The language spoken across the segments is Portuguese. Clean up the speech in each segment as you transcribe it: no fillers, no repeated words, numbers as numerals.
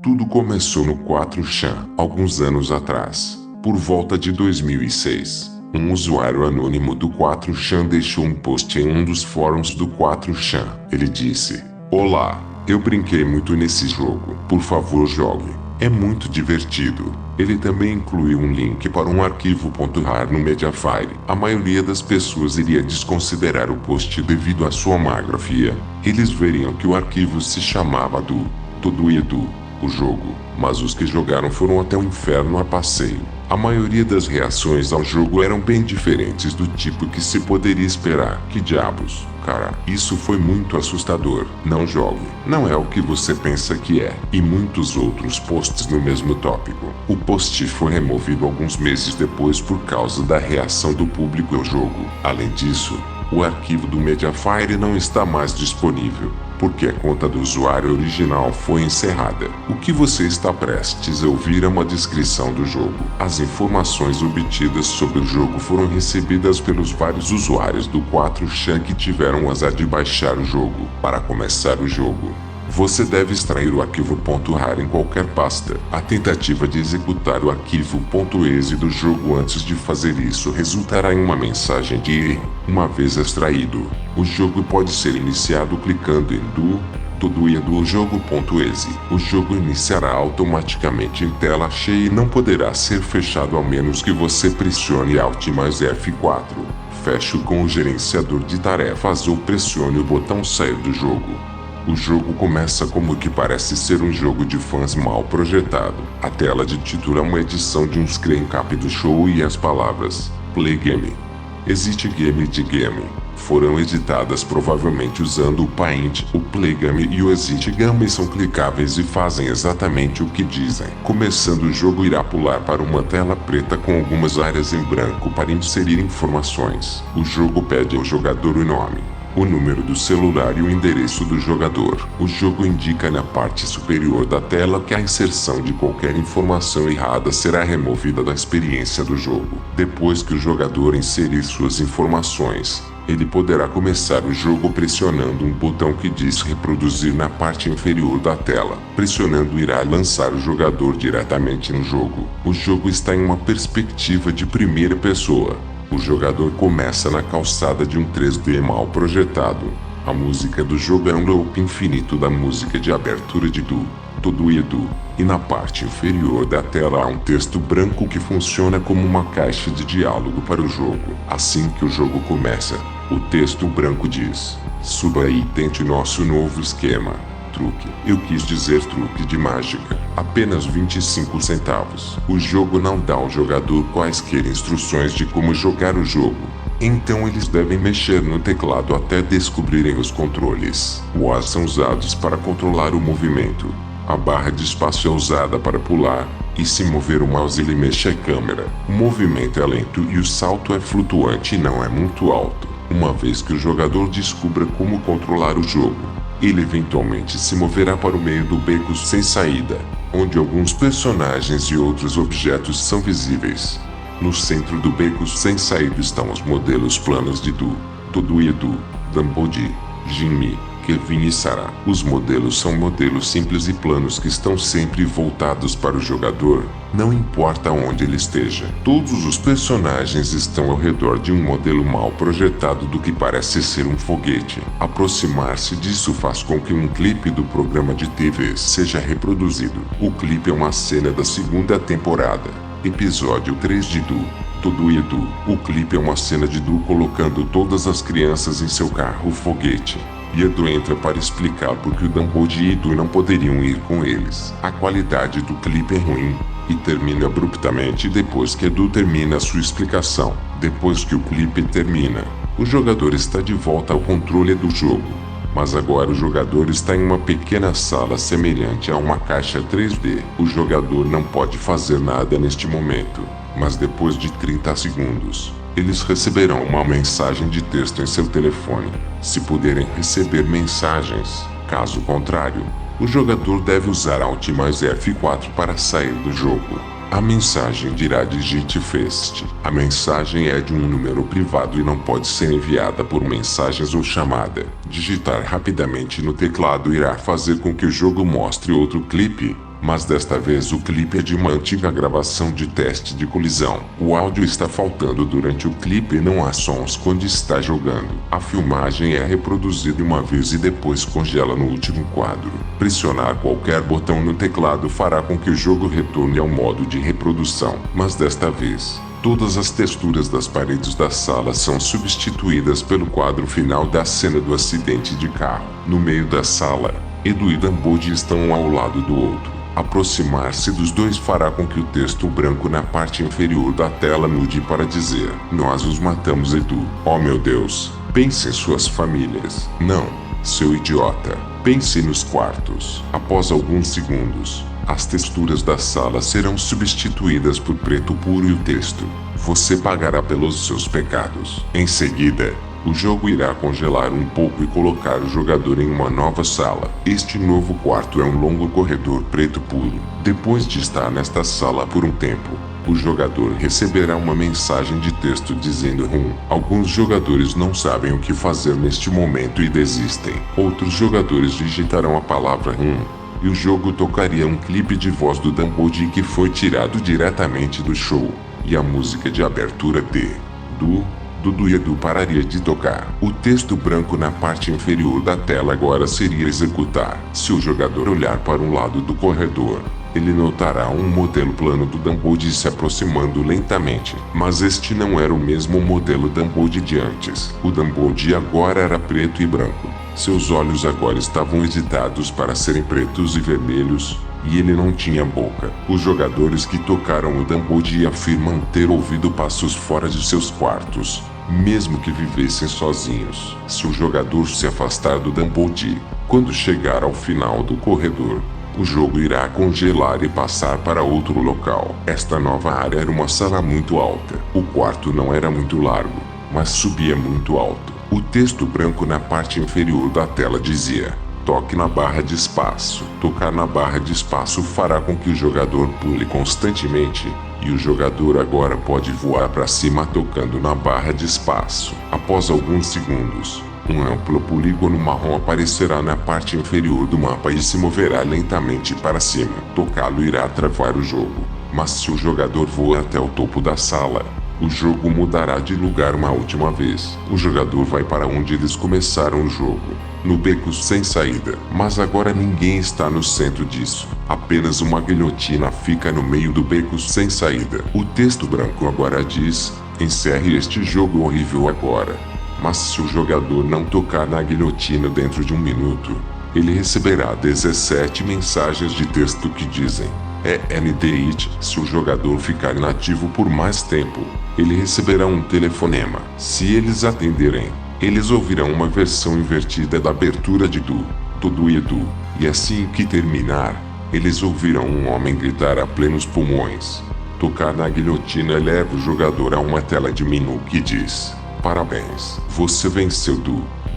Tudo começou no 4chan, alguns anos atrás. Por volta de 2006, um usuário anônimo do 4chan deixou um post em um dos fóruns do 4chan. Ele disse: "Olá, eu brinquei muito nesse jogo, por favor jogue. É muito divertido." Ele também incluiu um link para um arquivo .rar no Mediafire. A maioria das pessoas iria desconsiderar o post devido à sua má grafia. Eles veriam que o arquivo se chamava Todo Edu, o jogo, mas os que jogaram foram até o inferno a passeio. A maioria das reações ao jogo eram bem diferentes do tipo que se poderia esperar. Que diabos, cara, isso foi muito assustador. Não jogue, não é o que você pensa que é. E muitos outros posts no mesmo tópico. O post foi removido alguns meses depois por causa da reação do público ao jogo. Além disso, o arquivo do Mediafire não está mais disponível, porque a conta do usuário original foi encerrada. O que você está prestes a ouvir é uma descrição do jogo. As informações obtidas sobre o jogo foram recebidas pelos vários usuários do 4chan que tiveram o azar de baixar o jogo. Para começar o jogo, você deve extrair o arquivo .rar em qualquer pasta. A tentativa de executar o arquivo .exe do jogo antes de fazer isso resultará em uma mensagem de erro. Uma vez extraído, o jogo pode ser iniciado clicando em Todo Edu jogo.exe. O jogo iniciará automaticamente em tela cheia e não poderá ser fechado a menos que você pressione Alt mais F4. Feche com o gerenciador de tarefas ou pressione o botão sair do jogo. O jogo começa como o que parece ser um jogo de fãs mal projetado. A tela de título é uma edição de um screen cap do show e as palavras Play Game, Exit Game de Game foram editadas provavelmente usando o Paint. O Play Game e o Exit Game são clicáveis e fazem exatamente o que dizem. Começando o jogo irá pular para uma tela preta com algumas áreas em branco para inserir informações. O jogo pede ao jogador o nome, o número do celular e o endereço do jogador. O jogo indica na parte superior da tela que a inserção de qualquer informação errada será removida da experiência do jogo. Depois que o jogador inserir suas informações, ele poderá começar o jogo pressionando um botão que diz reproduzir na parte inferior da tela. Pressionando irá lançar o jogador diretamente no jogo. O jogo está em uma perspectiva de primeira pessoa. O jogador começa na calçada de um 3D mal projetado. A música do jogo é um loop infinito da música de abertura de Todo Edu, e na parte inferior da tela há um texto branco que funciona como uma caixa de diálogo para o jogo. Assim que o jogo começa, o texto branco diz: "Suba aí e tente nosso novo esquema. Truque. Eu quis dizer truque de mágica. Apenas 25 centavos. O jogo não dá ao jogador quaisquer instruções de como jogar o jogo. Então eles devem mexer no teclado até descobrirem os controles. O A são usados para controlar o movimento. A barra de espaço é usada para pular, e se mover o mouse ele mexe a câmera. O movimento é lento e o salto é flutuante e não é muito alto. Uma vez que o jogador descubra como controlar o jogo, ele eventualmente se moverá para o meio do beco sem saída, onde alguns personagens e outros objetos são visíveis. No centro do beco sem saída estão os modelos planos de Todo Edu, Dumbledore, Jimmy, Kevin e Sarah. Os modelos são modelos simples e planos que estão sempre voltados para o jogador, não importa onde ele esteja. Todos os personagens estão ao redor de um modelo mal projetado do que parece ser um foguete. Aproximar-se disso faz com que um clipe do programa de TV seja reproduzido. O clipe é uma cena da segunda temporada, episódio 3 de Todo Edu. O clipe é uma cena de Edu colocando todas as crianças em seu carro foguete. E Edu entra para explicar porque o Dumbledore e Edu não poderiam ir com eles. A qualidade do clipe é ruim, e termina abruptamente depois que Edu termina a sua explicação. Depois que o clipe termina, o jogador está de volta ao controle do jogo. Mas agora o jogador está em uma pequena sala semelhante a uma caixa 3D. O jogador não pode fazer nada neste momento, mas depois de 30 segundos, eles receberão uma mensagem de texto em seu telefone, se puderem receber mensagens. Caso contrário, o jogador deve usar Alt mais F4 para sair do jogo. A mensagem dirá digite Fest. A mensagem é de um número privado e não pode ser enviada por mensagens ou chamada. Digitar rapidamente no teclado irá fazer com que o jogo mostre outro clipe, Mas desta vez o clipe é de uma antiga gravação de teste de colisão. O áudio está faltando durante o clipe e não há sons quando está jogando. A filmagem é reproduzida uma vez e depois congela no último quadro. Pressionar qualquer botão no teclado fará com que o jogo retorne ao modo de reprodução, mas desta vez todas as texturas das paredes da sala são substituídas pelo quadro final da cena do acidente de carro. No meio da sala, Edu e Dumboud estão um ao lado do outro. Aproximar-se dos dois fará com que o texto branco na parte inferior da tela mude para dizer: "Nós os matamos, Edu." Oh meu Deus, pense em suas famílias. Não, seu idiota. Pense nos quartos. Após alguns segundos, as texturas da sala serão substituídas por preto puro e o texto: "Você pagará pelos seus pecados." Em seguida, o jogo irá congelar um pouco e colocar o jogador em uma nova sala. Este novo quarto é um longo corredor preto puro. Depois de estar nesta sala por um tempo, o jogador receberá uma mensagem de texto dizendo: Alguns jogadores não sabem o que fazer neste momento e desistem. Outros jogadores digitarão a palavra e o jogo tocaria um clipe de voz do Dumboud que foi tirado diretamente do show, e a música de abertura de Dudu e Edu pararia de tocar. O texto branco na parte inferior da tela agora seria executar. Se o jogador olhar para um lado do corredor, ele notará um modelo plano do Dumboud se aproximando lentamente. Mas este não era o mesmo modelo Dumboud de antes. O Dumboud agora era preto e branco. Seus olhos agora estavam editados para serem pretos e vermelhos, e ele não tinha boca. Os jogadores que tocaram o Dumboud afirmam ter ouvido passos fora de seus quartos, mesmo que vivessem sozinhos. Se o jogador se afastar do Dumboud, quando chegar ao final do corredor, o jogo irá congelar e passar para outro local. Esta nova área era uma sala muito alta. O quarto não era muito largo, mas subia muito alto. O texto branco na parte inferior da tela dizia: "Toque na barra de espaço." Tocar na barra de espaço fará com que o jogador pule constantemente, e o jogador agora pode voar para cima tocando na barra de espaço. Após alguns segundos, um amplo polígono marrom aparecerá na parte inferior do mapa e se moverá lentamente para cima. Tocá-lo irá travar o jogo, mas se o jogador voa até o topo da sala, o jogo mudará de lugar uma última vez. O jogador vai para onde eles começaram o jogo, no beco sem saída. Mas agora ninguém está no centro disso. Apenas uma guilhotina fica no meio do beco sem saída. O texto branco agora diz: "Encerre este jogo horrível agora." Mas se o jogador não tocar na guilhotina dentro de um minuto, ele receberá 17 mensagens de texto que dizem: "End it." Se o jogador ficar inativo por mais tempo, ele receberá um telefonema. Se eles atenderem, eles ouvirão uma versão invertida da abertura de Dudu e Edu. E assim que terminar, eles ouvirão um homem gritar a plenos pulmões. Tocar na guilhotina leva o jogador a uma tela de menu que diz: "Parabéns, você venceu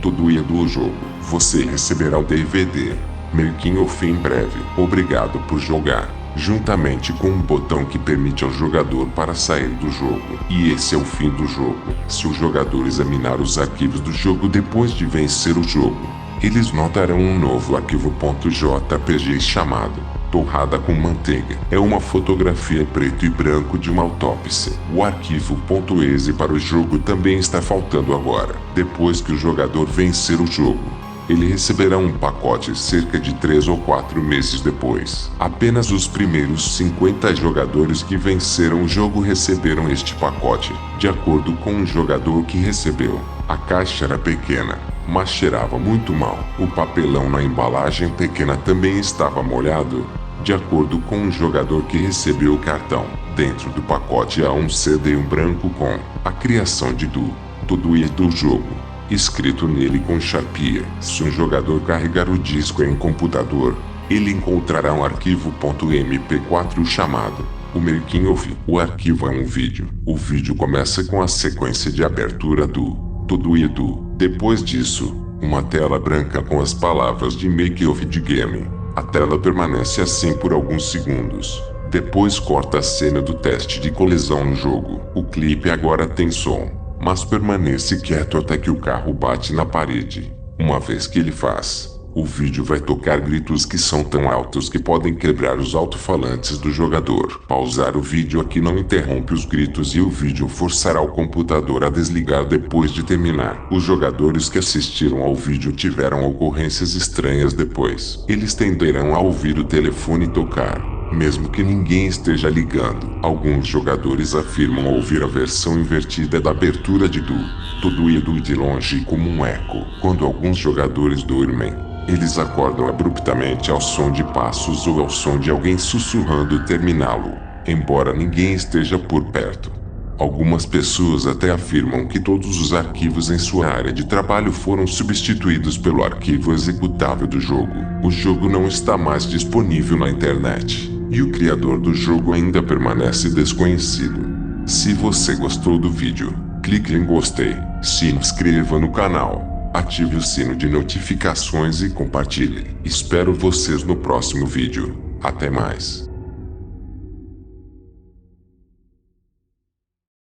Dudu e Edu o jogo. Você receberá o DVD Making of em breve. Obrigado por jogar." Juntamente com um botão que permite ao jogador para sair do jogo. E esse é o fim do jogo. Se o jogador examinar os arquivos do jogo depois de vencer o jogo, eles notarão um novo arquivo .jpg chamado Torrada com Manteiga. É uma fotografia preto e branco de uma autópsia. O arquivo .exe para o jogo também está faltando agora. Depois que o jogador vencer o jogo, ele receberá um pacote cerca de 3 ou 4 meses depois. Apenas os primeiros 50 jogadores que venceram o jogo receberam este pacote, de acordo com o jogador que recebeu. A caixa era pequena, mas cheirava muito mal. O papelão na embalagem pequena também estava molhado, de acordo com o jogador que recebeu o cartão. Dentro do pacote há um CD branco com a criação de Dudu e Edu jogo escrito nele com Sharpie. Se um jogador carregar o disco em um computador, ele encontrará um arquivo .mp4 chamado o Making of. O arquivo é um vídeo. O vídeo começa com a sequência de abertura do Dudu e Edu. Depois disso, uma tela branca com as palavras de Make of de Game. A tela permanece assim por alguns segundos. Depois corta a cena do teste de colisão no jogo. O clipe agora tem som, mas permanece quieto até que o carro bate na parede. Uma vez que ele faz, O vídeo vai tocar gritos que são tão altos que podem quebrar os alto-falantes do jogador. Pausar o vídeo aqui não interrompe os gritos e o vídeo forçará o computador a desligar depois de terminar. Os jogadores que assistiram ao vídeo tiveram ocorrências estranhas depois. Eles tenderão a ouvir o telefone tocar, mesmo que ninguém esteja ligando. Alguns jogadores afirmam ouvir a versão invertida da abertura de Tudo indo de longe como um eco. Quando alguns jogadores dormem, eles acordam abruptamente ao som de passos ou ao som de alguém sussurrando terminá-lo, embora ninguém esteja por perto. Algumas pessoas até afirmam que todos os arquivos em sua área de trabalho foram substituídos pelo arquivo executável do jogo. O jogo não está mais disponível na internet, e o criador do jogo ainda permanece desconhecido. Se você gostou do vídeo, clique em gostei, se inscreva no canal, ative o sino de notificações e compartilhe. Espero vocês no próximo vídeo. Até mais.